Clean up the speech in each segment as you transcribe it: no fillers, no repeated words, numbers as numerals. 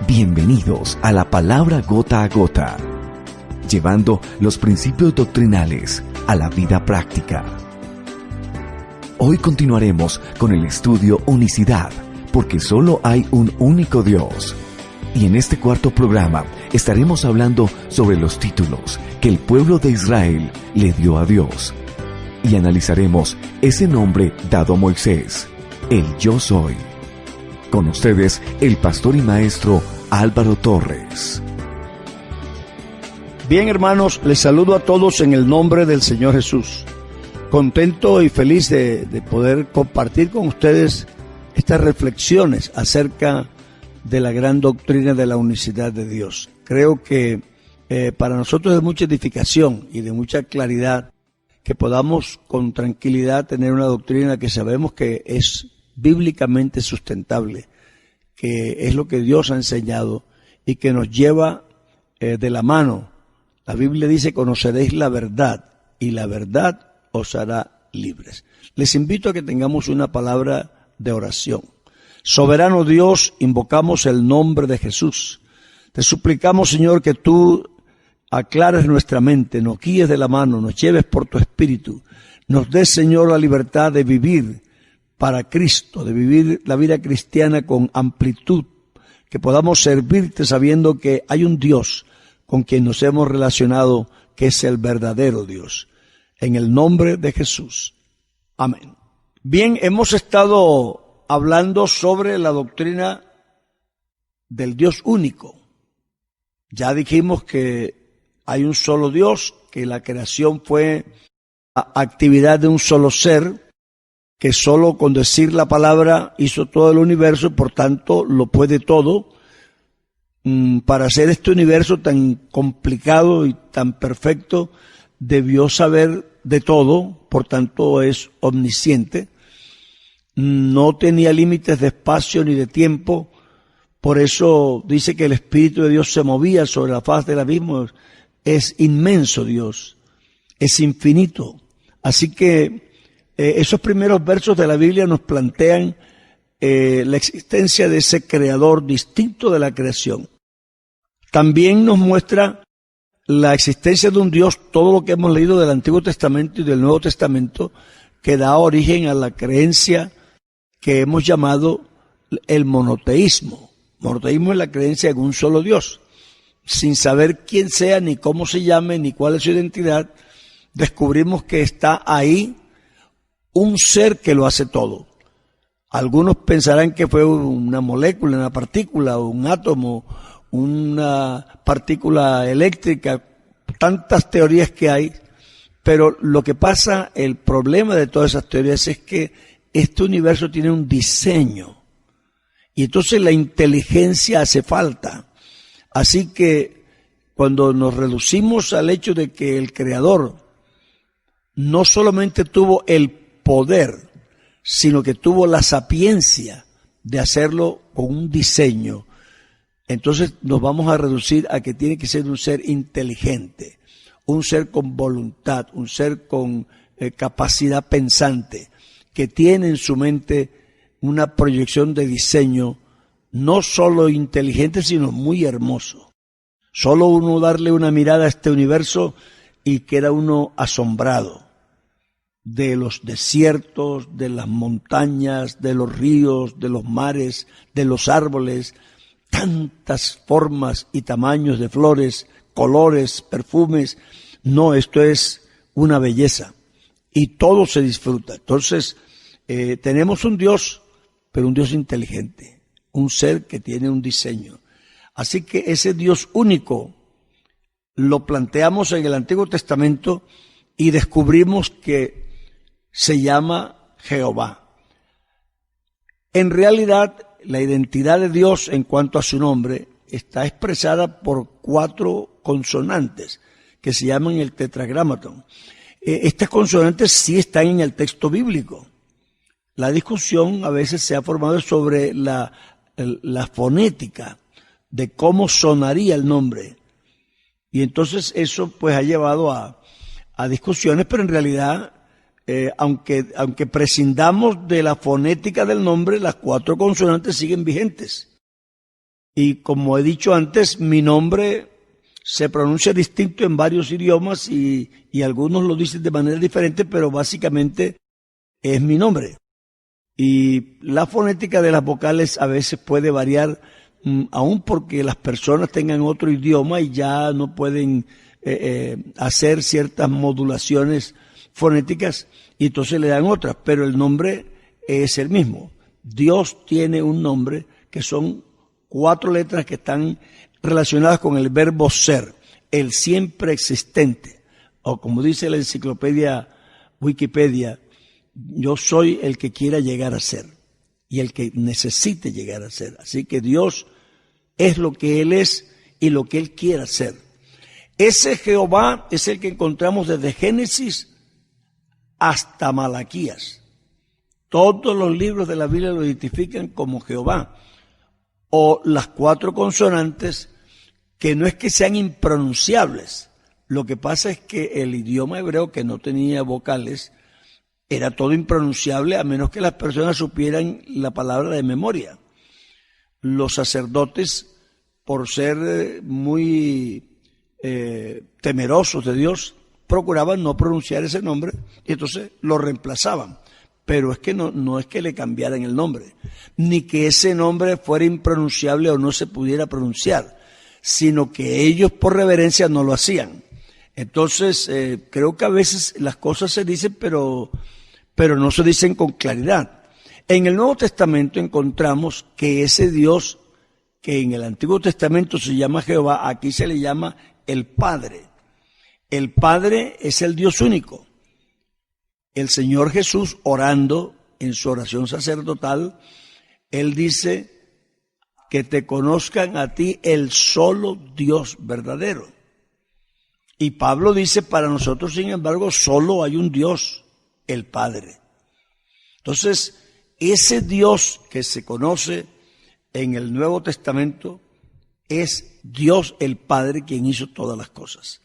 Bienvenidos a la palabra gota a gota, llevando los principios doctrinales a la vida práctica. Hoy continuaremos con el estudio Unicidad, porque solo hay un único Dios. Y en este cuarto programa estaremos hablando sobre los títulos que el pueblo de Israel le dio a Dios. Y analizaremos ese nombre dado a Moisés, el Yo Soy. Con ustedes, el pastor y maestro Álvaro Torres. Bien, hermanos, les saludo a todos en el nombre del Señor Jesús. Contento y feliz de poder compartir con ustedes estas reflexiones acerca de la gran doctrina de la unicidad de Dios. Creo que para nosotros es de mucha edificación y de mucha claridad que podamos con tranquilidad tener una doctrina que sabemos que es bíblicamente sustentable, que es lo que Dios ha enseñado y que nos lleva de la mano. La Biblia dice: conoceréis la verdad y la verdad os hará libres. Les invito a que tengamos una palabra de oración. Soberano Dios, invocamos el nombre de Jesús. Te suplicamos, Señor, que tú aclares nuestra mente, nos guíes de la mano, nos lleves por tu Espíritu. Nos des, Señor, la libertad de vivir para Cristo, de vivir la vida cristiana con amplitud, que podamos servirte sabiendo que hay un Dios con quien nos hemos relacionado, que es el verdadero Dios. En el nombre de Jesús. Amén. Bien, hemos estado hablando sobre la doctrina del Dios único. Ya dijimos que hay un solo Dios, que la creación fue la actividad de un solo ser, que solo con decir la palabra hizo todo el universo, por tanto lo puede todo. Para hacer este universo tan complicado y tan perfecto, debió saber de todo, por tanto es omnisciente. No tenía límites de espacio ni de tiempo, por eso dice que el Espíritu de Dios se movía sobre la faz del abismo. Es inmenso Dios, es infinito. Así que esos primeros versos de la Biblia nos plantean la existencia de ese creador distinto de la creación. También nos muestra la existencia de un Dios, todo lo que hemos leído del Antiguo Testamento y del Nuevo Testamento, que da origen a la creencia que hemos llamado el monoteísmo. Monoteísmo es la creencia en un solo Dios. Sin saber quién sea, ni cómo se llame, ni cuál es su identidad, descubrimos que está ahí un ser que lo hace todo. Algunos pensarán que fue una molécula, una partícula, un átomo, una partícula eléctrica, tantas teorías que hay, pero lo que pasa, el problema de todas esas teorías es que este universo tiene un diseño y entonces la inteligencia hace falta. Así que cuando nos reducimos al hecho de que el Creador no solamente tuvo el poder, sino que tuvo la sapiencia de hacerlo con un diseño, entonces nos vamos a reducir a que tiene que ser un ser inteligente, un ser con voluntad, un ser con capacidad pensante, que tiene en su mente una proyección de diseño no solo inteligente, sino muy hermoso. Solo uno darle una mirada a este universo y queda uno asombrado de los desiertos, de las montañas, de los ríos, de los mares, de los árboles, tantas formas y tamaños de flores, colores, perfumes. No, esto es una belleza y todo se disfruta. Entonces, tenemos un Dios, pero un Dios inteligente, un ser que tiene un diseño. Así que ese Dios único lo planteamos en el Antiguo Testamento y descubrimos que se llama Jehová. En realidad, la identidad de Dios en cuanto a su nombre está expresada por 4 consonantes que se llaman el tetragramatón. Estas consonantes sí están en el texto bíblico. La discusión a veces se ha formado sobre la fonética de cómo sonaría el nombre. Y entonces eso pues ha llevado a discusiones, pero en realidad aunque prescindamos de la fonética del nombre, las 4 consonantes siguen vigentes. Y como he dicho antes, mi nombre se pronuncia distinto en varios idiomas y algunos lo dicen de manera diferente, pero básicamente es mi nombre. Y la fonética de las vocales a veces puede variar, aun porque las personas tengan otro idioma y ya no pueden hacer ciertas modulaciones fonéticas y entonces le dan otras, pero el nombre es el mismo. Dios tiene un nombre que son 4 letras que están relacionadas con el verbo ser, el siempre existente, o como dice la enciclopedia Wikipedia, yo soy el que quiera llegar a ser y el que necesite llegar a ser. Así que Dios es lo que Él es y lo que Él quiera ser. Ese Jehová es el que encontramos desde Génesis hasta Malaquías. Todos los libros de la Biblia lo identifican como Jehová, o las 4 consonantes que no es que sean impronunciables. Lo que pasa es que el idioma hebreo, que no tenía vocales, era todo impronunciable a menos que las personas supieran la palabra de memoria. Los sacerdotes, por ser muy temerosos de Dios, procuraban no pronunciar ese nombre y entonces lo reemplazaban. Pero es que no es que le cambiaran el nombre, ni que ese nombre fuera impronunciable o no se pudiera pronunciar, sino que ellos por reverencia no lo hacían. Entonces, creo que a veces las cosas se dicen, pero no se dicen con claridad. En el Nuevo Testamento encontramos que ese Dios, que en el Antiguo Testamento se llama Jehová, aquí se le llama el Padre. El Padre es el Dios único. El Señor Jesús, orando en su oración sacerdotal, Él dice que te conozcan a ti el solo Dios verdadero. Y Pablo dice, para nosotros, sin embargo, solo hay un Dios, el Padre. Entonces, ese Dios que se conoce en el Nuevo Testamento es Dios el Padre quien hizo todas las cosas.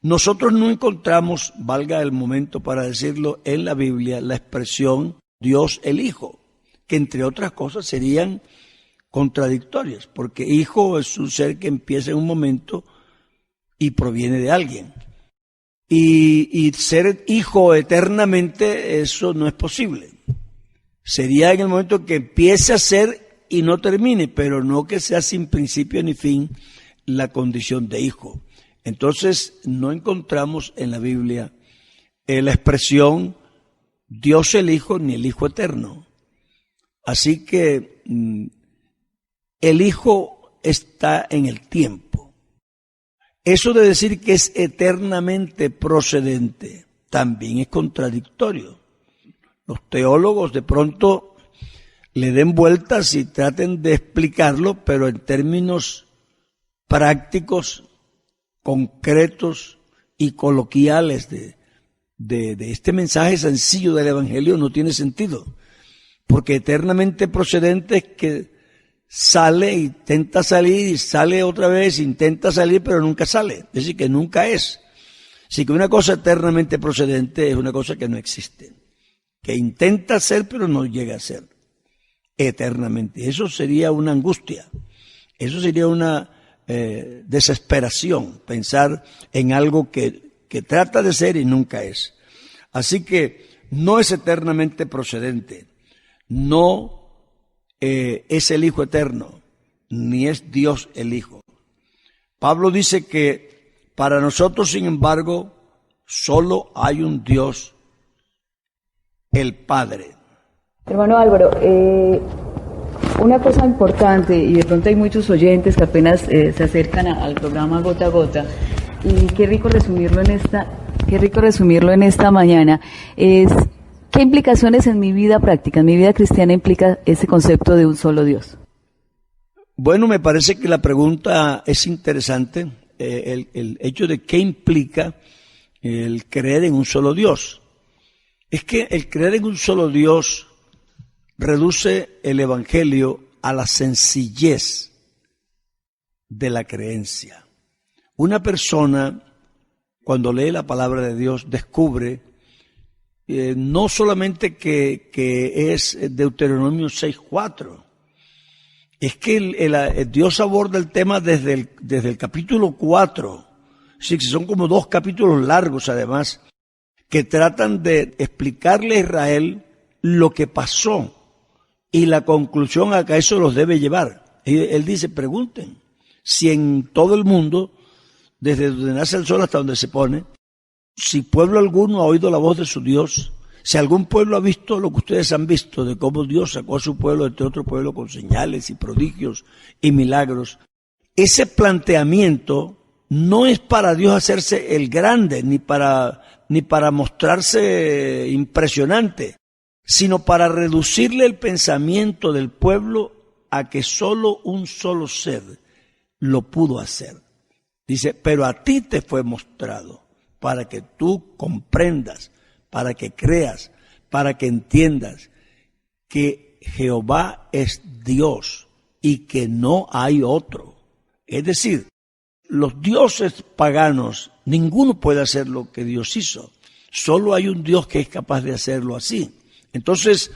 Nosotros no encontramos, valga el momento para decirlo, en la Biblia la expresión Dios el Hijo, que entre otras cosas serían contradictorias, porque hijo es un ser que empieza en un momento y proviene de alguien. Y ser hijo eternamente, eso no es posible. Sería en el momento que empiece a ser y no termine, pero no que sea sin principio ni fin la condición de hijo. Entonces, no encontramos en la Biblia la expresión Dios el Hijo ni el Hijo eterno. Así que el Hijo está en el tiempo. Eso de decir que es eternamente procedente también es contradictorio. Los teólogos de pronto le den vueltas y traten de explicarlo, pero en términos prácticos, concretos y coloquiales de este mensaje sencillo del Evangelio no tiene sentido, porque eternamente procedente es que sale, intenta salir y sale otra vez, intenta salir pero nunca sale, es decir que nunca es. Así que una cosa eternamente procedente es una cosa que no existe, que intenta ser pero no llega a ser eternamente. Eso sería una angustia, eso sería una desesperación, pensar en algo que trata de ser y nunca es. Así que no es eternamente procedente, no es el Hijo eterno, ni es Dios el Hijo. Pablo dice que para nosotros, sin embargo, solo hay un Dios, el Padre. Hermano Álvaro, una cosa importante, y de pronto hay muchos oyentes que apenas se acercan al programa Gota a Gota, y qué rico resumirlo en esta mañana, es ¿qué implicaciones en mi vida práctica, en mi vida cristiana implica ese concepto de un solo Dios? Bueno, me parece que la pregunta es interesante, el hecho de qué implica el creer en un solo Dios. Es que el creer en un solo Dios reduce el Evangelio a la sencillez de la creencia. Una persona, cuando lee la palabra de Dios, descubre no solamente que es Deuteronomio 6:4, es que el Dios aborda el tema desde el capítulo 4. Sí, que son como 2 capítulos largos además, que tratan de explicarle a Israel lo que pasó y la conclusión a que eso los debe llevar. Él dice, pregunten si en todo el mundo, desde donde nace el sol hasta donde se pone, si pueblo alguno ha oído la voz de su Dios, si algún pueblo ha visto lo que ustedes han visto, de cómo Dios sacó a su pueblo de otro pueblo con señales y prodigios y milagros. Ese planteamiento no es para Dios hacerse el grande, ni para mostrarse impresionante, sino para reducirle el pensamiento del pueblo a que solo un solo ser lo pudo hacer. Dice, pero a ti te fue mostrado para que tú comprendas, para que creas, para que entiendas que Jehová es Dios y que no hay otro. Es decir, los dioses paganos, ninguno puede hacer lo que Dios hizo. Solo hay un Dios que es capaz de hacerlo así. Entonces,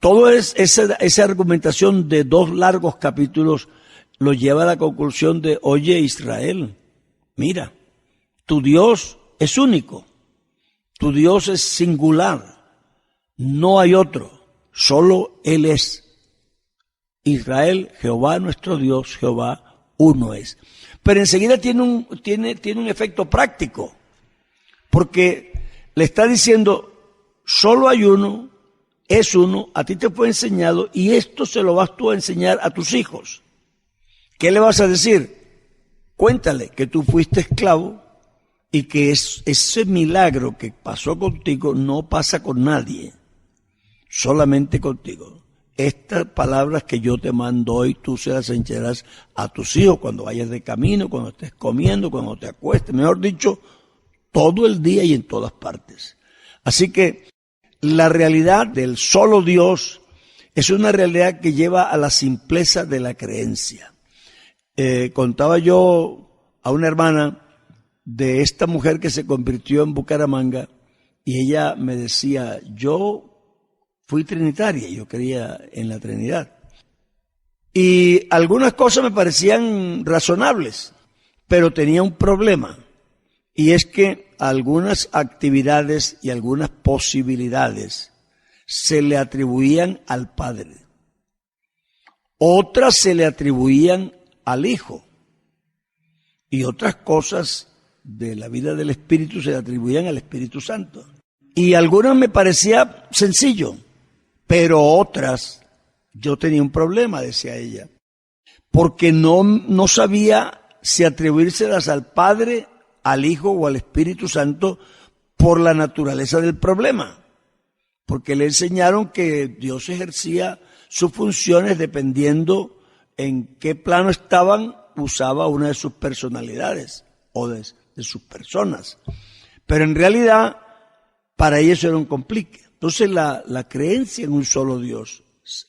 toda esa argumentación de 2 largos capítulos lo lleva a la conclusión de, oye Israel, mira, tu Dios es único, tu Dios es singular, no hay otro, solo Él es. Israel, Jehová nuestro Dios, Jehová uno es. Pero enseguida tiene un efecto práctico, porque le está diciendo, solo hay uno, es uno, a ti te fue enseñado y esto se lo vas tú a enseñar a tus hijos. ¿Qué le vas a decir? Cuéntale que tú fuiste esclavo y que ese milagro que pasó contigo no pasa con nadie, solamente contigo. Estas palabras que yo te mando hoy, tú se las enseñarás a tus hijos cuando vayas de camino, cuando estés comiendo, cuando te acuestes, mejor dicho, todo el día y en todas partes. Así que la realidad del solo Dios es una realidad que lleva a la simpleza de la creencia. Contaba yo a una hermana de esta mujer que se convirtió en Bucaramanga y ella me decía, yo fui trinitaria, yo creía en la Trinidad. Y algunas cosas me parecían razonables, pero tenía un problema. Y es que algunas actividades y algunas posibilidades se le atribuían al Padre. Otras se le atribuían al Hijo. Y otras cosas de la vida del Espíritu se le atribuían al Espíritu Santo. Y algunas me parecía sencillo, pero otras yo tenía un problema, decía ella, porque no sabía si atribuírselas al Padre, al Hijo o al Espíritu Santo por la naturaleza del problema, porque le enseñaron que Dios ejercía sus funciones dependiendo en qué plano estaban, usaba una de sus personalidades o de sus personas, pero en realidad para ellos era un complique. Entonces la creencia en un solo Dios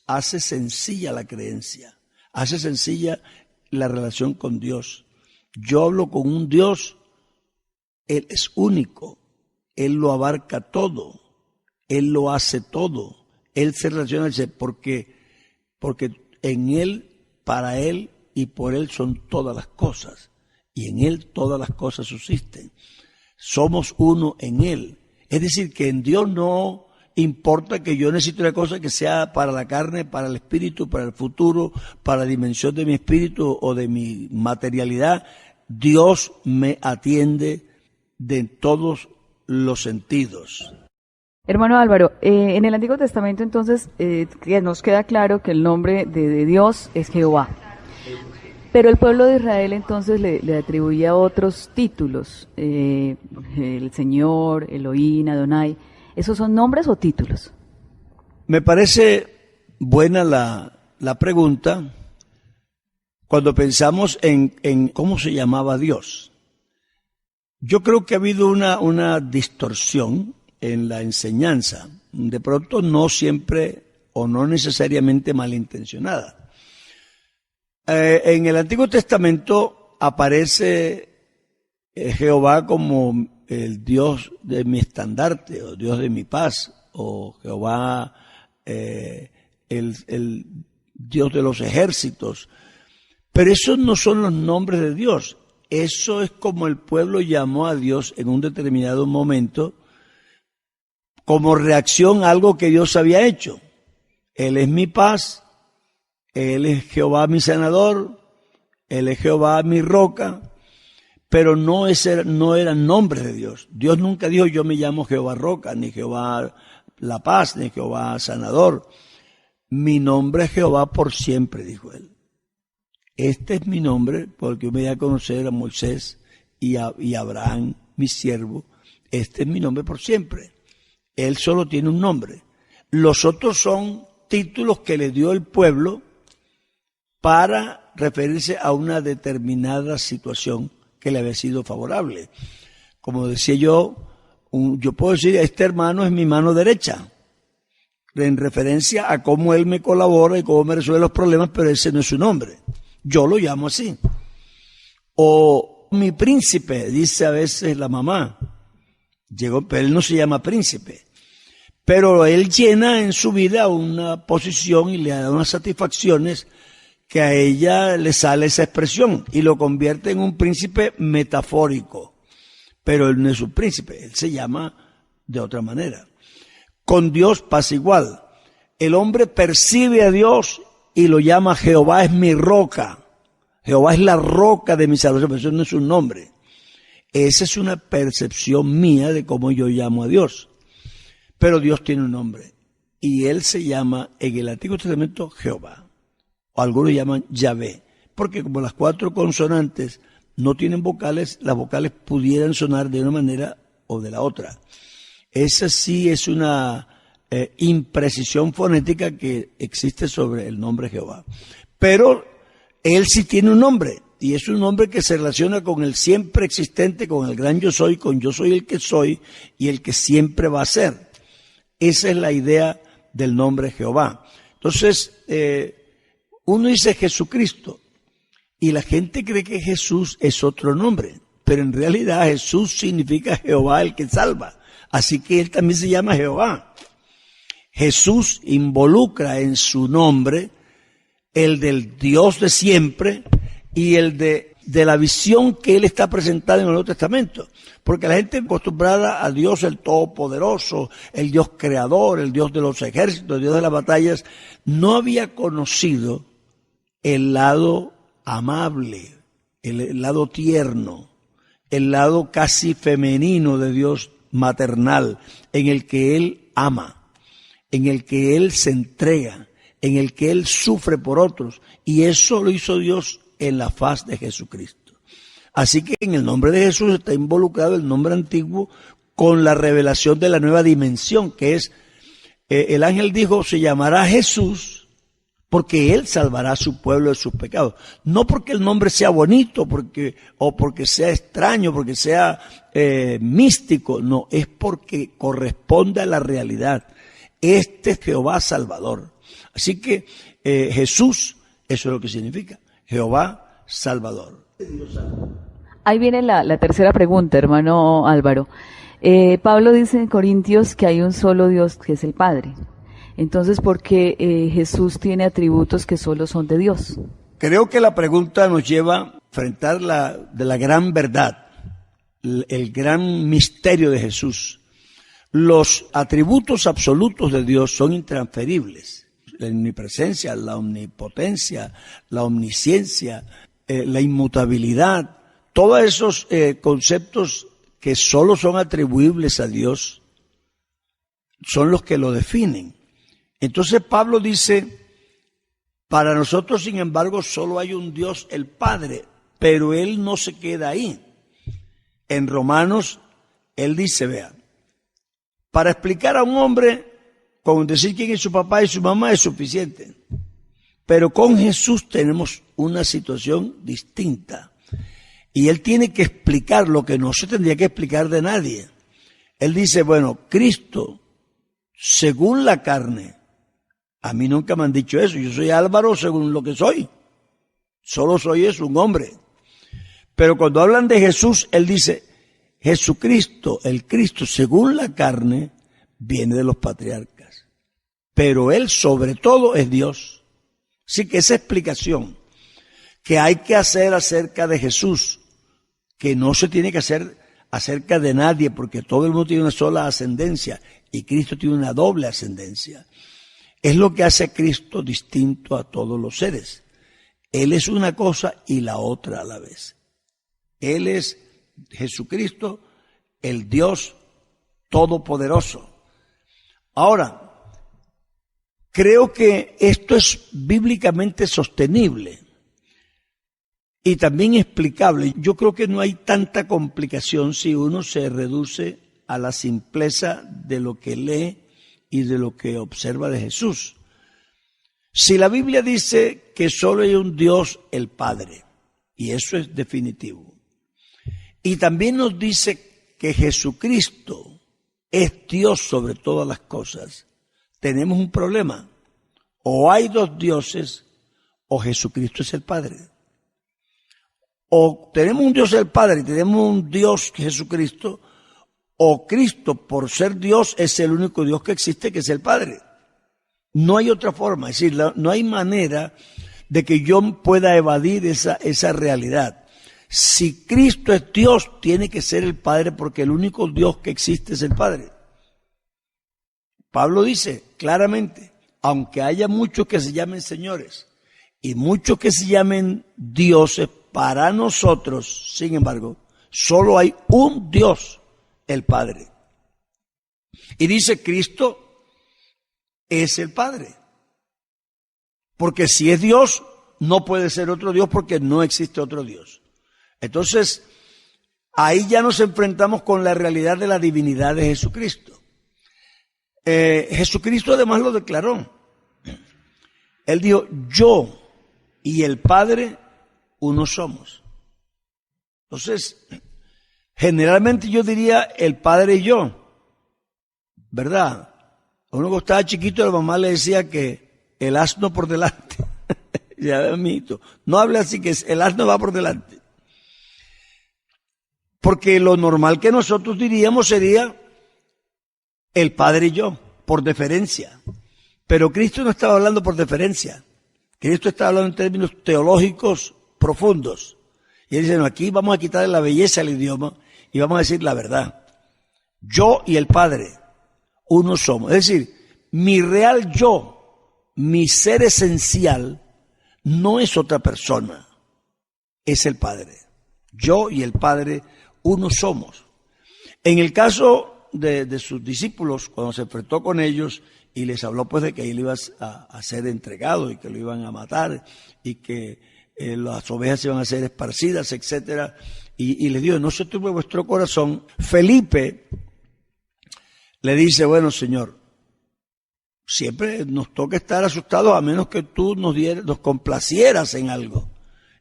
hace sencilla la creencia, hace sencilla la relación con Dios. Yo hablo con un Dios, Él es único, Él lo abarca todo, Él lo hace todo, Él se relaciona porque en Él, para Él y por Él son todas las cosas, y en Él todas las cosas subsisten. Somos uno en Él. Es decir, que en Dios no importa que yo necesite una cosa que sea para la carne, para el espíritu, para el futuro, para la dimensión de mi espíritu o de mi materialidad. Dios me atiende de todos los sentidos. Hermano Álvaro, en el Antiguo Testamento entonces nos queda claro que el nombre de Dios es Jehová. Pero el pueblo de Israel entonces le atribuía otros títulos, el Señor, Elohim, Adonai. ¿Esos son nombres o títulos? Me parece buena la pregunta cuando pensamos en cómo se llamaba Dios. Yo creo que ha habido una distorsión en la enseñanza, de pronto no siempre o no necesariamente malintencionada. En el Antiguo Testamento aparece Jehová como el Dios de mi estandarte, o Dios de mi paz, o Jehová el Dios de los ejércitos. Pero esos no son los nombres de Dios. Eso es como el pueblo llamó a Dios en un determinado momento como reacción a algo que Dios había hecho. Él es mi paz, Él es Jehová mi sanador, Él es Jehová mi roca, pero no eran nombres de Dios. Dios nunca dijo yo me llamo Jehová roca, ni Jehová la paz, ni Jehová sanador. Mi nombre es Jehová por siempre, dijo Él. Este es mi nombre porque yo me di a conocer a Moisés y a Abraham, mi siervo. Este es mi nombre por siempre. Él solo tiene un nombre. Los otros son títulos que le dio el pueblo para referirse a una determinada situación que le había sido favorable. Como decía yo puedo decir, este hermano es mi mano derecha, en referencia a cómo él me colabora y cómo me resuelve los problemas, pero ese no es su nombre. Yo lo llamo así. O mi príncipe, dice a veces la mamá. Pero él no se llama príncipe. Pero él llena en su vida una posición y le da unas satisfacciones que a ella le sale esa expresión y lo convierte en un príncipe metafórico. Pero él no es un príncipe, él se llama de otra manera. Con Dios pasa igual. El hombre percibe a Dios y lo llama Jehová es mi roca. Jehová es la roca de mi salvación, pero eso no es un nombre. Esa es una percepción mía de cómo yo llamo a Dios. Pero Dios tiene un nombre y Él se llama en el Antiguo Testamento Jehová. O algunos llaman Yahvé, porque como las 4 consonantes no tienen vocales, las vocales pudieran sonar de una manera o de la otra. Esa sí es una imprecisión fonética que existe sobre el nombre Jehová. Pero Él sí tiene un nombre, y es un nombre que se relaciona con el siempre existente, con el gran yo soy, con yo soy el que soy y el que siempre va a ser. Esa es la idea del nombre Jehová. Entonces, uno dice Jesucristo, y la gente cree que Jesús es otro nombre, pero en realidad Jesús significa Jehová el que salva. Así que Él también se llama Jehová. Jesús involucra en su nombre el del Dios de siempre y el de la visión que Él está presentando en el Nuevo Testamento. Porque la gente acostumbrada a Dios el Todopoderoso, el Dios Creador, el Dios de los ejércitos, el Dios de las batallas, no había conocido el lado amable, el lado tierno, el lado casi femenino de Dios maternal, en el que Él ama, en el que Él se entrega, en el que Él sufre por otros, y eso lo hizo Dios en la faz de Jesucristo. Así que en el nombre de Jesús está involucrado el nombre antiguo con la revelación de la nueva dimensión, que es, el ángel dijo, se llamará Jesús, porque Él salvará a su pueblo de sus pecados. No porque el nombre sea bonito, o porque sea extraño, porque sea místico, no, es porque corresponde a la realidad. Este es Jehová Salvador. Así que Jesús, eso es lo que significa, Jehová Salvador. Ahí viene la tercera pregunta, hermano Álvaro. Pablo dice en Corintios que hay un solo Dios, que es el Padre. Entonces, ¿por qué Jesús tiene atributos que solo son de Dios? Creo que la pregunta nos lleva a enfrentar la gran verdad, el gran misterio de Jesús. Los atributos absolutos de Dios son intransferibles. La omnipresencia, la omnipotencia, la omnisciencia, la inmutabilidad, todos esos conceptos que solo son atribuibles a Dios son los que lo definen. Entonces Pablo dice, para nosotros sin embargo solo hay un Dios, el Padre, pero Él no se queda ahí. En Romanos, Él dice, vean, para explicar a un hombre, con decir quién es su papá y su mamá es suficiente. Pero con Jesús tenemos una situación distinta. Y Él tiene que explicar lo que no se tendría que explicar de nadie. Él dice, bueno, Cristo, según la carne, a mí nunca me han dicho eso. Yo soy Álvaro según lo que soy. Solo soy eso, un hombre. Pero cuando hablan de Jesús, Él dice, Jesucristo, el Cristo, según la carne, viene de los patriarcas. Pero Él sobre todo es Dios. Así que esa explicación que hay que hacer acerca de Jesús, que no se tiene que hacer acerca de nadie, porque todo el mundo tiene una sola ascendencia y Cristo tiene una doble ascendencia, es lo que hace a Cristo distinto a todos los seres. Él es una cosa y la otra a la vez. Él es Jesucristo, el Dios Todopoderoso. Ahora, creo que esto es bíblicamente sostenible y también explicable. Yo creo que no hay tanta complicación si uno se reduce a la simpleza de lo que lee y de lo que observa de Jesús. Si la Biblia dice que solo hay un Dios, el Padre, y eso es definitivo, y también nos dice que Jesucristo es Dios sobre todas las cosas, tenemos un problema. O hay dos dioses, o Jesucristo es el Padre. O tenemos un Dios el Padre y tenemos un Dios Jesucristo, o Cristo, por ser Dios, es el único Dios que existe, que es el Padre. No hay otra forma, es decir, no hay manera de que yo pueda evadir esa realidad. Si Cristo es Dios, tiene que ser el Padre, porque el único Dios que existe es el Padre. Pablo dice claramente, aunque haya muchos que se llamen señores y muchos que se llamen dioses, para nosotros, sin embargo, solo hay un Dios, el Padre. Y dice, Cristo es el Padre. Porque si es Dios, no puede ser otro Dios, porque no existe otro Dios. Entonces, ahí ya nos enfrentamos con la realidad de la divinidad de Jesucristo. Jesucristo además lo declaró. Él dijo, yo y el Padre uno somos. Entonces, generalmente yo diría el Padre y yo, ¿verdad? Uno cuando estaba chiquito, la mamá le decía que el asno por delante. Ya, amiguito, no hable así, que el asno va por delante. Porque lo normal que nosotros diríamos sería el Padre y yo, por deferencia. Pero Cristo no estaba hablando por deferencia. Cristo estaba hablando en términos teológicos profundos. Y él dice, no, aquí vamos a quitarle la belleza al idioma y vamos a decir la verdad. Yo y el Padre, uno somos. Es decir, mi real yo, mi ser esencial, no es otra persona, es el Padre. Yo y el Padre, uno somos. En el caso de sus discípulos, cuando se enfrentó con ellos y les habló pues de que él iba a ser entregado y que lo iban a matar y que las ovejas iban a ser esparcidas, etcétera, y les dijo, no se turbe vuestro corazón. Felipe le dice, bueno, Señor, siempre nos toca estar asustados a menos que tú nos complacieras en algo.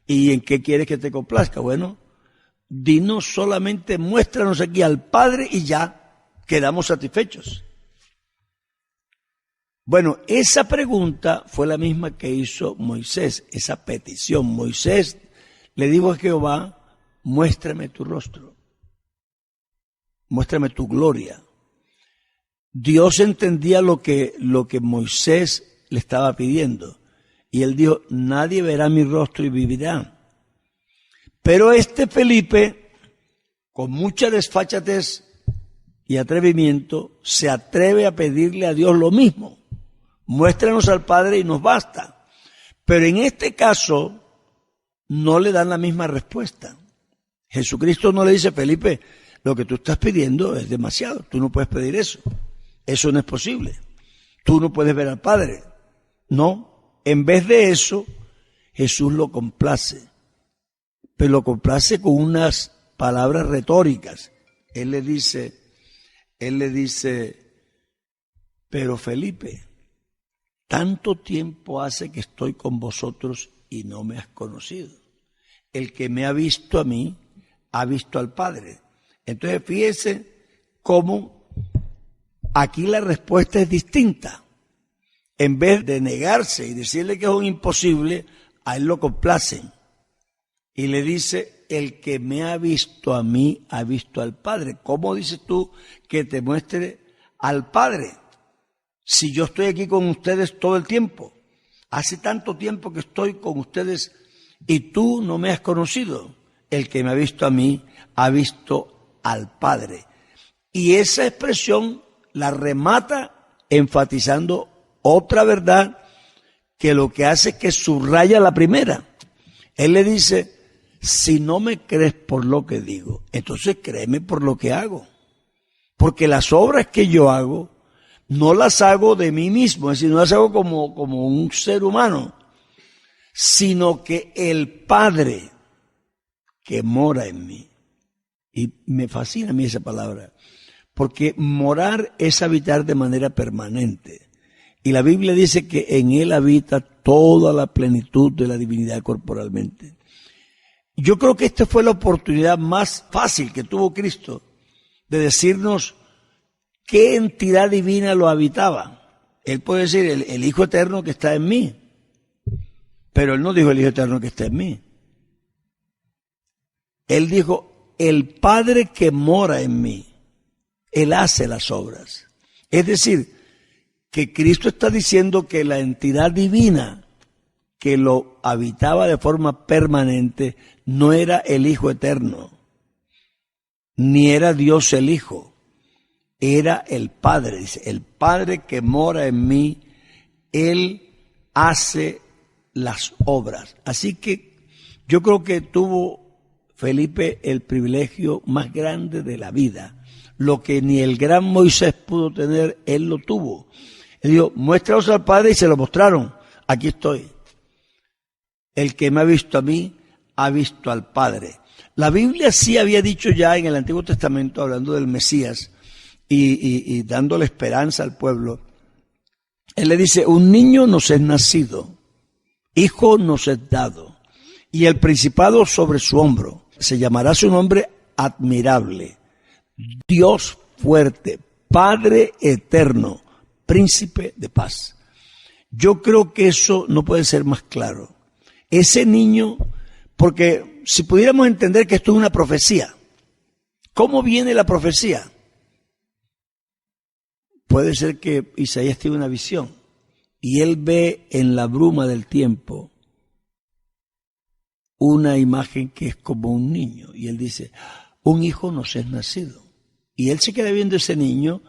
¿Y en qué quieres que te complazca? Bueno, dinos solamente, muéstranos aquí al Padre y ya quedamos satisfechos. Bueno, esa pregunta fue la misma que hizo Moisés, esa petición. Moisés le dijo a Jehová, muéstrame tu rostro, muéstrame tu gloria. Dios entendía lo que Moisés le estaba pidiendo. Y él dijo, nadie verá mi rostro y vivirá. Pero Felipe, con mucha desfachatez y atrevimiento, se atreve a pedirle a Dios lo mismo. Muéstranos al Padre y nos basta. Pero en este caso, no le dan la misma respuesta. Jesucristo no le dice, Felipe, lo que tú estás pidiendo es demasiado. Tú no puedes pedir eso. Eso no es posible. Tú no puedes ver al Padre. No. En vez de eso, Jesús lo complace. Pero lo complace con unas palabras retóricas. Él le dice, pero Felipe, tanto tiempo hace que estoy con vosotros y no me has conocido. El que me ha visto a mí, ha visto al Padre. Entonces fíjese cómo aquí la respuesta es distinta. En vez de negarse y decirle que es un imposible, a él lo complacen. Y le dice, el que me ha visto a mí, ha visto al Padre. ¿Cómo dices tú que te muestre al Padre? Si yo estoy aquí con ustedes todo el tiempo. hace tanto tiempo que estoy con ustedes y tú no me has conocido. El que me ha visto a mí, ha visto al Padre. Y esa expresión la remata enfatizando otra verdad que lo que hace es que subraya la primera. Él le dice, si no me crees por lo que digo, entonces créeme por lo que hago. Porque las obras que yo hago, no las hago de mí mismo, es decir, no las hago como un ser humano, sino que el Padre que mora en mí. Y me fascina a mí esa palabra, porque morar es habitar de manera permanente. Y la Biblia dice que en Él habita toda la plenitud de la divinidad corporalmente. Yo creo que esta fue la oportunidad más fácil que tuvo Cristo de decirnos qué entidad divina lo habitaba. Él puede decir el Hijo Eterno que está en mí, pero Él no dijo el Hijo Eterno que está en mí. Él dijo el Padre que mora en mí. Él hace las obras. Es decir, que Cristo está diciendo que la entidad divina que lo habitaba de forma permanente no era el Hijo Eterno, ni era Dios el Hijo, era el Padre. Dice, el Padre que mora en mí, Él hace las obras. Así que yo creo que tuvo Felipe el privilegio más grande de la vida. Lo que ni el gran Moisés pudo tener, él lo tuvo. Él dijo, muéstraos al Padre, y se lo mostraron. Aquí estoy. El que me ha visto a mí, ha visto al Padre. La Biblia sí había dicho ya en el Antiguo Testamento, hablando del Mesías y dándole esperanza al pueblo. Él le dice, un niño nos es nacido, hijo nos es dado, y el principado sobre su hombro. Se llamará su nombre admirable, Dios fuerte, Padre eterno, príncipe de paz. Yo creo que eso no puede ser más claro. Ese niño, porque si pudiéramos entender que esto es una profecía, ¿cómo viene la profecía? Puede ser que Isaías tiene una visión y él ve en la bruma del tiempo una imagen que es como un niño, y él dice, un hijo nos es nacido. Y él se queda viendo ese niño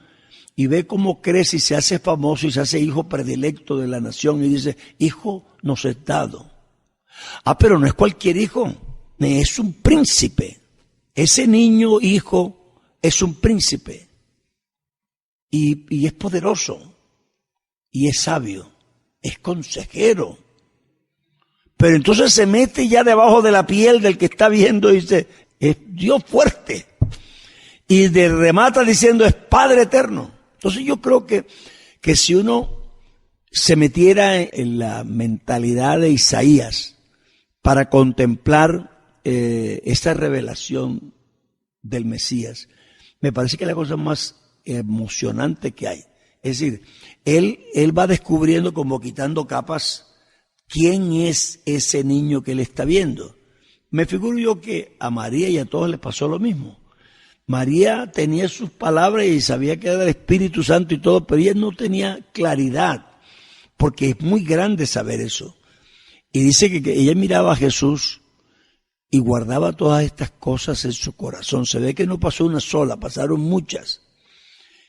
y ve cómo crece y se hace famoso y se hace hijo predilecto de la nación y dice, hijo nos es dado. Ah, pero no es cualquier hijo, es un príncipe. Ese niño hijo es un príncipe y es poderoso y es sabio, es consejero. Pero entonces se mete ya debajo de la piel del que está viendo y dice, es Dios fuerte. Y remata diciendo, es Padre eterno. Entonces yo creo que si uno se metiera en la mentalidad de Isaías para contemplar esta revelación del Mesías, me parece que es la cosa más emocionante que hay. Es decir, él va descubriendo, como quitando capas, quién es ese niño que él está viendo. Me figuro yo que a María y a todos les pasó lo mismo. María tenía sus palabras y sabía que era el Espíritu Santo y todo, pero ella no tenía claridad, porque es muy grande saber eso. Y dice que ella miraba a Jesús y guardaba todas estas cosas en su corazón. Se ve que no pasó una sola, pasaron muchas,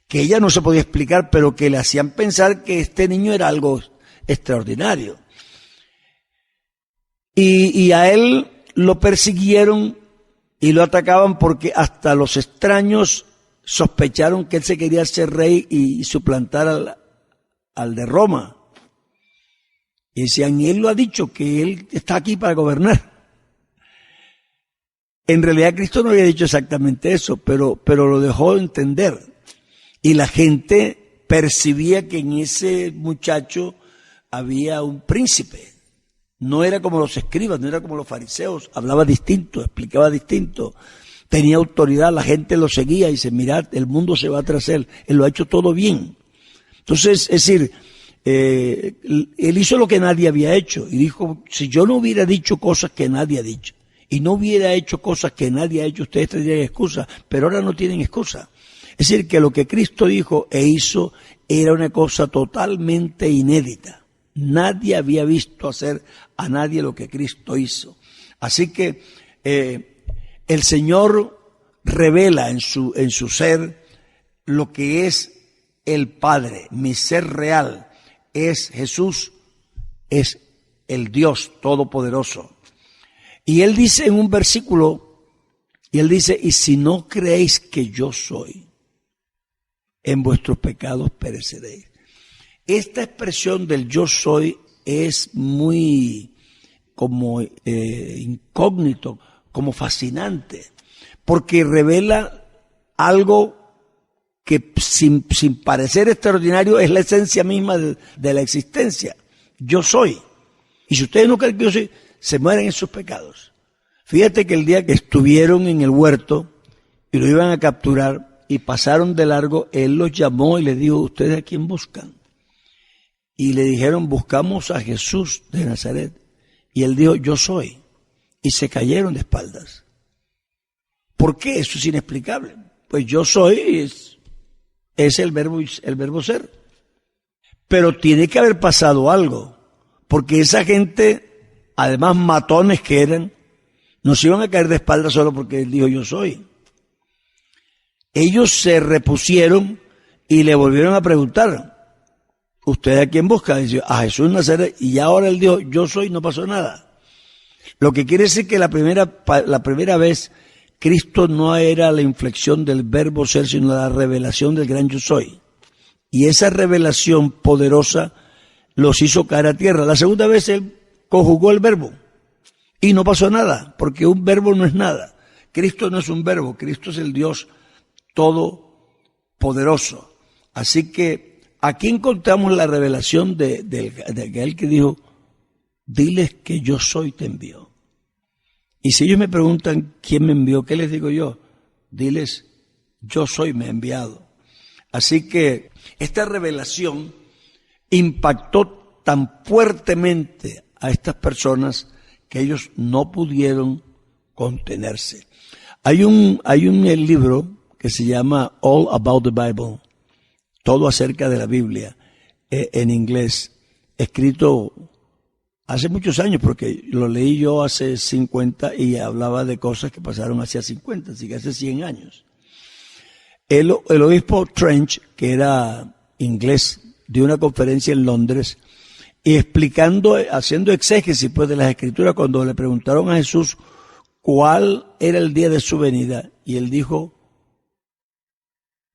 que ella no se podía explicar, pero que le hacían pensar que este niño era algo extraordinario. Y a él lo persiguieron y lo atacaban porque hasta los extraños sospecharon que él se quería hacer rey y suplantar al de Roma. Y decían, y él lo ha dicho, que él está aquí para gobernar. En realidad Cristo no había dicho exactamente eso, pero lo dejó entender. Y la gente percibía que en ese muchacho había un príncipe. No era como los escribas, no era como los fariseos, hablaba distinto, explicaba distinto, tenía autoridad, la gente lo seguía y dice, mirad, el mundo se va tras él lo ha hecho todo bien. Entonces, es decir, él hizo lo que nadie había hecho y dijo, si yo no hubiera dicho cosas que nadie ha dicho y no hubiera hecho cosas que nadie ha hecho, ustedes tendrían excusa, pero ahora no tienen excusa. Es decir, que lo que Cristo dijo e hizo era una cosa totalmente inédita. Nadie había visto hacer a nadie lo que Cristo hizo. Así que el Señor revela en su ser lo que es el Padre. Mi ser real es Jesús, es el Dios Todopoderoso. Y Él dice en un versículo, y Él dice, y si no creéis que yo soy, en vuestros pecados pereceréis. Esta expresión del yo soy es muy como incógnito, como fascinante, porque revela algo que sin parecer extraordinario es la esencia misma de la existencia. Yo soy. Y si ustedes no creen que yo soy, se mueren en sus pecados. Fíjate que el día que estuvieron en el huerto y lo iban a capturar y pasaron de largo, Él los llamó y les dijo, ¿ustedes a quién buscan? Y le dijeron, buscamos a Jesús de Nazaret. Y Él dijo, yo soy. Y se cayeron de espaldas. ¿Por qué? Eso es inexplicable. Pues yo soy es el verbo ser. Pero tiene que haber pasado algo. Porque esa gente, además matones que eran, no se iban a caer de espaldas solo porque Él dijo, yo soy. Ellos se repusieron y le volvieron a preguntar, ¿usted a quién busca? Dice, a Jesús Nazaret. Y ahora Él dijo, yo soy, no pasó nada. Lo que quiere decir que la primera vez Cristo no era la inflexión del verbo ser, sino la revelación del gran yo soy. Y esa revelación poderosa los hizo caer a tierra. La segunda vez Él conjugó el verbo y no pasó nada, porque un verbo no es nada. Cristo no es un verbo, Cristo es el Dios todopoderoso. Así que aquí encontramos la revelación de aquel que dijo, diles que yo soy te envió. Y si ellos me preguntan quién me envió, ¿qué les digo yo? Diles, yo soy, me he enviado. Así que esta revelación impactó tan fuertemente a estas personas que ellos no pudieron contenerse. Hay un libro que se llama All About the Bible, todo acerca de la Biblia, en inglés, escrito hace muchos años, porque lo leí yo hace 50 y hablaba de cosas que pasaron hace 50, así que hace 100 años. El obispo Trench, que era inglés, dio una conferencia en Londres y haciendo exégesis pues, de las Escrituras, cuando le preguntaron a Jesús cuál era el día de su venida, y él dijo,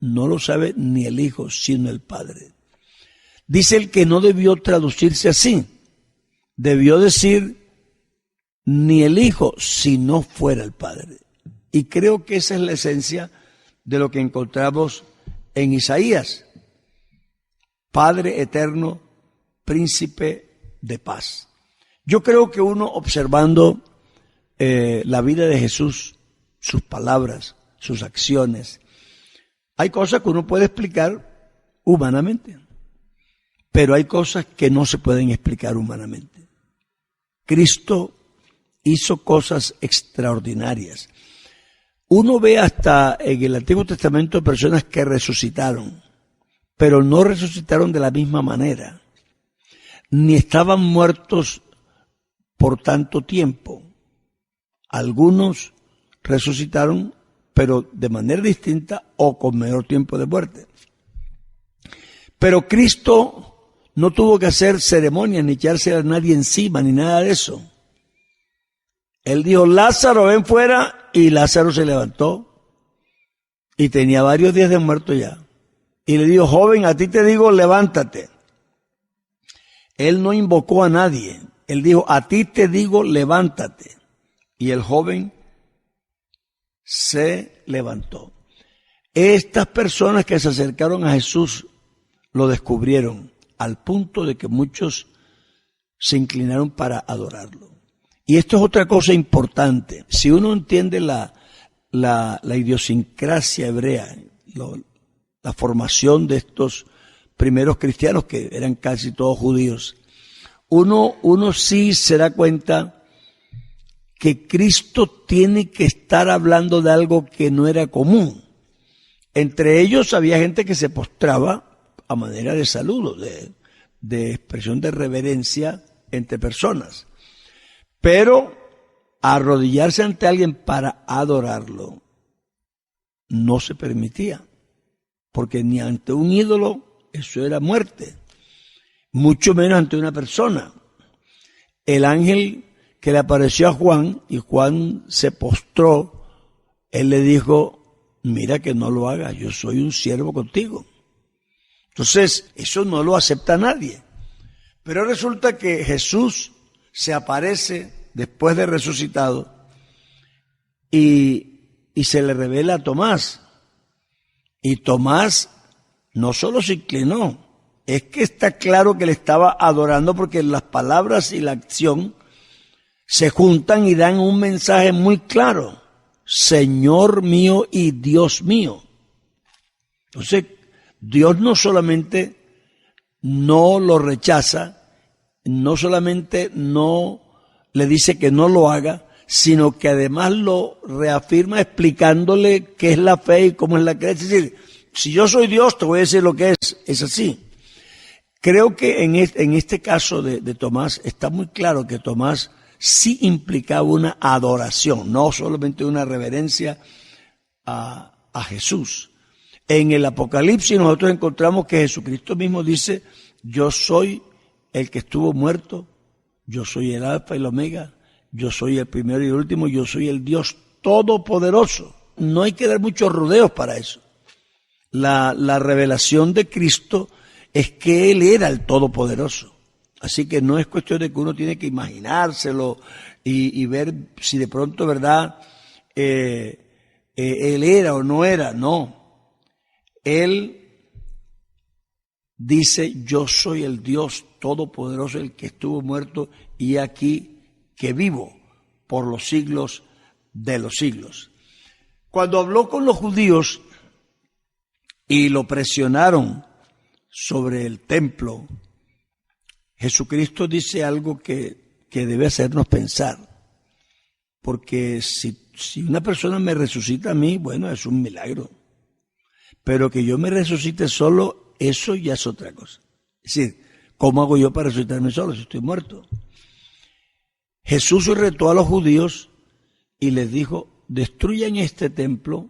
no lo sabe ni el Hijo, sino el Padre. Dice él que no debió traducirse así. Debió decir, ni el Hijo, si no fuera el Padre. Y creo que esa es la esencia de lo que encontramos en Isaías. Padre eterno, príncipe de paz. Yo creo que uno observando la vida de Jesús, sus palabras, sus acciones, hay cosas que uno puede explicar humanamente, pero hay cosas que no se pueden explicar humanamente. Cristo hizo cosas extraordinarias. Uno ve hasta en el Antiguo Testamento personas que resucitaron, pero no resucitaron de la misma manera, ni estaban muertos por tanto tiempo. Algunos resucitaron, pero de manera distinta o con menor tiempo de muerte. Pero Cristo no tuvo que hacer ceremonias, ni echarse a nadie encima, ni nada de eso. Él dijo, Lázaro, ven fuera, y Lázaro se levantó, y tenía varios días de muerto ya. Y le dijo, joven, a ti te digo, levántate. Él no invocó a nadie, él dijo, a ti te digo, levántate. Y el joven se levantó. Estas personas que se acercaron a Jesús lo descubrieron al punto de que muchos se inclinaron para adorarlo. Y esto es otra cosa importante. Si uno entiende la idiosincrasia hebrea, la formación de estos primeros cristianos, que eran casi todos judíos, uno sí se da cuenta que Cristo tiene que estar hablando de algo que no era común. Entre ellos había gente que se postraba a manera de saludo, de expresión de reverencia entre personas. Pero arrodillarse ante alguien para adorarlo no se permitía, porque ni ante un ídolo eso era muerte, mucho menos ante una persona. El ángel que le apareció a Juan y Juan se postró, él le dijo, mira que no lo hagas, yo soy un siervo contigo. Entonces, eso no lo acepta nadie. Pero resulta que Jesús se aparece después de resucitado y se le revela a Tomás. Y Tomás no solo se inclinó, es que está claro que le estaba adorando, porque las palabras y la acción se juntan y dan un mensaje muy claro. Señor mío y Dios mío. Entonces, Dios no solamente no lo rechaza, no solamente no le dice que no lo haga, sino que además lo reafirma explicándole qué es la fe y cómo es la creencia. Es decir, si yo soy Dios, te voy a decir lo que es así. Creo que en este caso de Tomás está muy claro que Tomás sí implicaba una adoración, no solamente una reverencia a Jesús. En el Apocalipsis nosotros encontramos que Jesucristo mismo dice, yo soy el que estuvo muerto, yo soy el Alfa y el Omega, yo soy el primero y el último, yo soy el Dios Todopoderoso. No hay que dar muchos rodeos para eso. La revelación de Cristo es que Él era el Todopoderoso. Así que no es cuestión de que uno tiene que imaginárselo y ver si de pronto, ¿verdad?, Él era o no era. No. Él dice, yo soy el Dios Todopoderoso, el que estuvo muerto y aquí que vivo por los siglos de los siglos. Cuando habló con los judíos y lo presionaron sobre el templo, Jesucristo dice algo que debe hacernos pensar. Porque si una persona me resucita a mí, bueno, es un milagro. Pero que yo me resucite solo, eso ya es otra cosa. Es decir, ¿cómo hago yo para resucitarme solo si estoy muerto? Jesús retó a los judíos y les dijo, destruyan este templo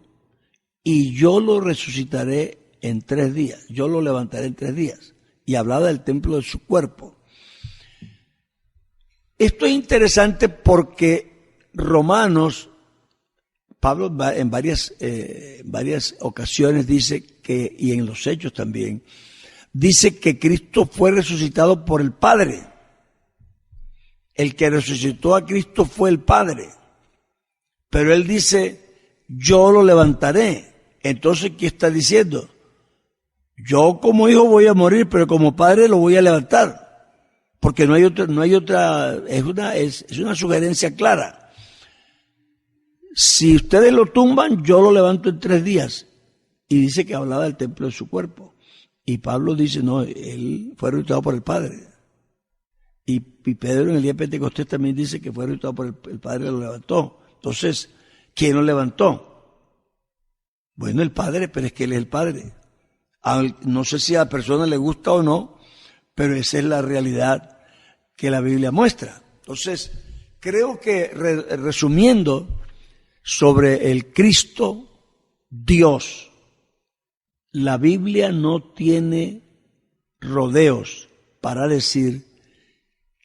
y yo lo resucitaré en 3 días. Yo lo levantaré en 3 días. Y hablaba del templo de su cuerpo. Esto es interesante porque Romanos, Pablo en varias ocasiones dice que, y en los Hechos también, dice que Cristo fue resucitado por el Padre. El que resucitó a Cristo fue el Padre. Pero él dice, yo lo levantaré. Entonces, ¿qué está diciendo? Yo como hijo voy a morir, pero como padre lo voy a levantar. Porque no hay otra, es una sugerencia clara. Si ustedes lo tumban, yo lo levanto en 3 días. Y dice que hablaba del templo de su cuerpo. Y Pablo dice, no, él fue resucitado por el Padre. Y Pedro en el día de Pentecostés también dice que fue resucitado por el Padre que lo levantó. Entonces, ¿quién lo levantó? Bueno, el Padre, pero es que Él es el Padre. No sé si a la persona le gusta o no, pero esa es la realidad que la Biblia muestra. Entonces, creo que resumiendo sobre el Cristo Dios, la Biblia no tiene rodeos para decir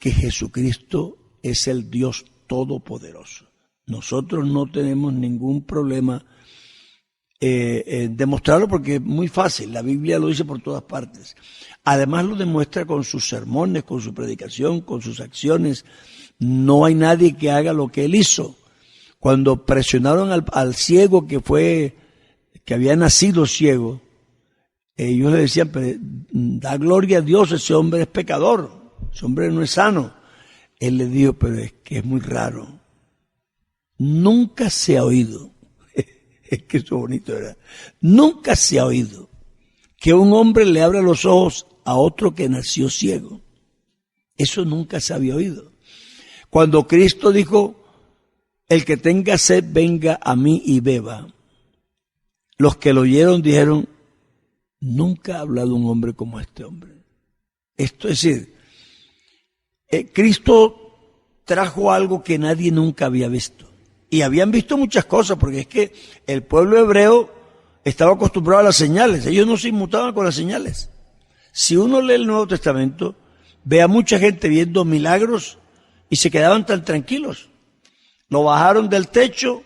que Jesucristo es el Dios Todopoderoso. Nosotros no tenemos ningún problema en demostrarlo porque es muy fácil. La Biblia lo dice por todas partes. Además lo demuestra con sus sermones, con su predicación, con sus acciones. No hay nadie que haga lo que él hizo. Cuando presionaron al ciego que había nacido ciego, ellos le decían, pero da gloria a Dios, ese hombre es pecador, ese hombre no es sano. Él le dijo, pero es que es muy raro. Nunca se ha oído, es que eso bonito era, nunca se ha oído que un hombre le abra los ojos a otro que nació ciego. Eso nunca se había oído. Cuando Cristo dijo, el que tenga sed venga a mí y beba, los que lo oyeron dijeron, nunca ha hablado un hombre como este hombre. Esto es decir, Cristo trajo algo que nadie nunca había visto. Y habían visto muchas cosas, porque es que el pueblo hebreo estaba acostumbrado a las señales. Ellos no se inmutaban con las señales. Si uno lee el Nuevo Testamento, ve a mucha gente viendo milagros y se quedaban tan tranquilos. Lo bajaron del techo,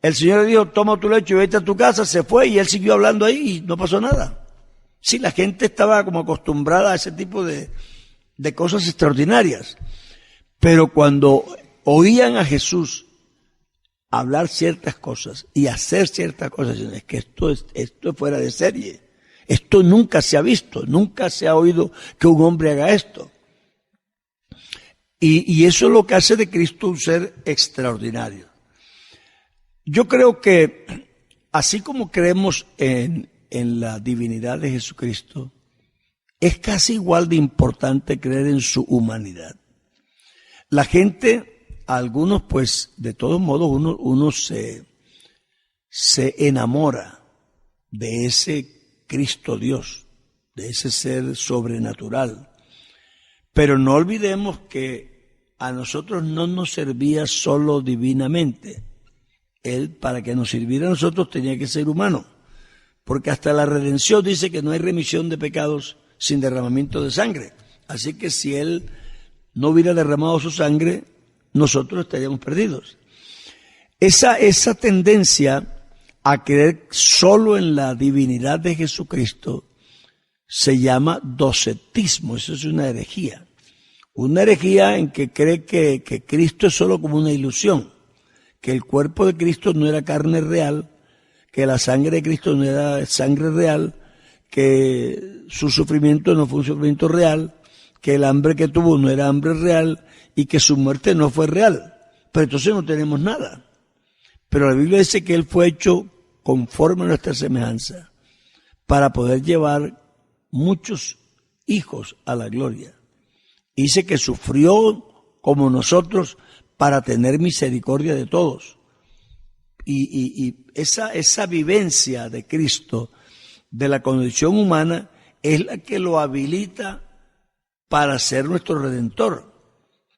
el Señor le dijo, toma tu lecho y vete a tu casa, se fue y él siguió hablando ahí y no pasó nada. Sí, la gente estaba como acostumbrada a ese tipo de cosas extraordinarias. Pero cuando oían a Jesús hablar ciertas cosas y hacer ciertas cosas, es que esto es fuera de serie. Esto nunca se ha visto, nunca se ha oído que un hombre haga esto. Y eso es lo que hace de Cristo un ser extraordinario. Yo creo que así como creemos en la divinidad de Jesucristo, es casi igual de importante creer en su humanidad. La gente, algunos pues, de todos modos, uno se enamora de ese Cristo Dios, de ese ser sobrenatural. Pero no olvidemos que a nosotros no nos servía solo divinamente. Él, para que nos sirviera a nosotros, tenía que ser humano. Porque hasta la redención dice que no hay remisión de pecados sin derramamiento de sangre. Así que si Él no hubiera derramado su sangre, nosotros estaríamos perdidos. Esa tendencia a creer solo en la divinidad de Jesucristo se llama docetismo. Eso es una herejía. Una herejía en que cree que Cristo es solo como una ilusión, que el cuerpo de Cristo no era carne real, que la sangre de Cristo no era sangre real, que su sufrimiento no fue un sufrimiento real, que el hambre que tuvo no era hambre real y que su muerte no fue real. Pero entonces no tenemos nada. Pero la Biblia dice que Él fue hecho conforme a nuestra semejanza para poder llevar muchos hijos a la gloria. Dice que sufrió como nosotros para tener misericordia de todos. Y esa vivencia de Cristo, de la condición humana, es la que lo habilita para ser nuestro Redentor.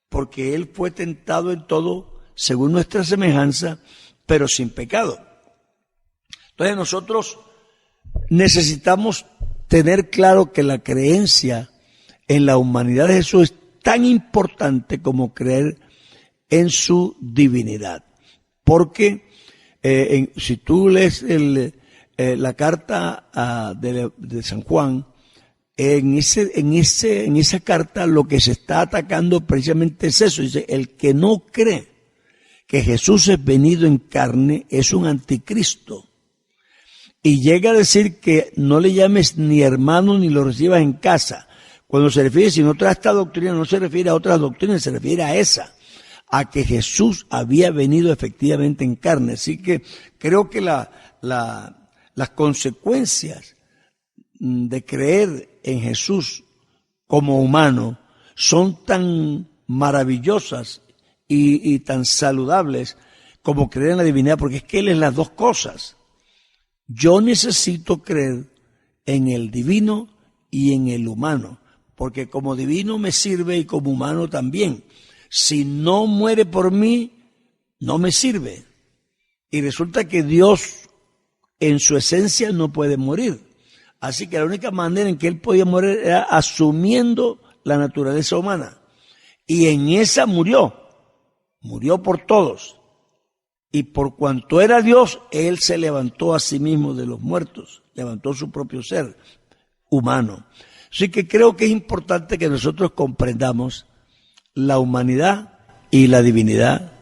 Porque Él fue tentado en todo según nuestra semejanza, pero sin pecado. Entonces nosotros necesitamos tener claro que la creencia en la humanidad de Jesús es tan importante como creer en su divinidad. Porque si tú lees la carta de San Juan, en esa carta lo que se está atacando precisamente es eso. Dice, el que no cree que Jesús es venido en carne es un anticristo. Y llega a decir que no le llames ni hermano ni lo recibas en casa. Cuando se refiere, si no trae esta doctrina, no se refiere a otras doctrinas, se refiere a esa, a que Jesús había venido efectivamente en carne. Así que creo que las consecuencias de creer en Jesús como humano son tan maravillosas y tan saludables como creer en la divinidad, porque es que Él es las dos cosas. Yo necesito creer en el divino y en el humano, porque como divino me sirve y como humano también. Si no muere por mí, no me sirve. Y resulta que Dios en su esencia no puede morir. Así que la única manera en que Él podía morir era asumiendo la naturaleza humana. Y en esa murió por todos. Y por cuanto era Dios, Él se levantó a sí mismo de los muertos, levantó su propio ser humano. Así que creo que es importante que nosotros comprendamos la humanidad y la divinidad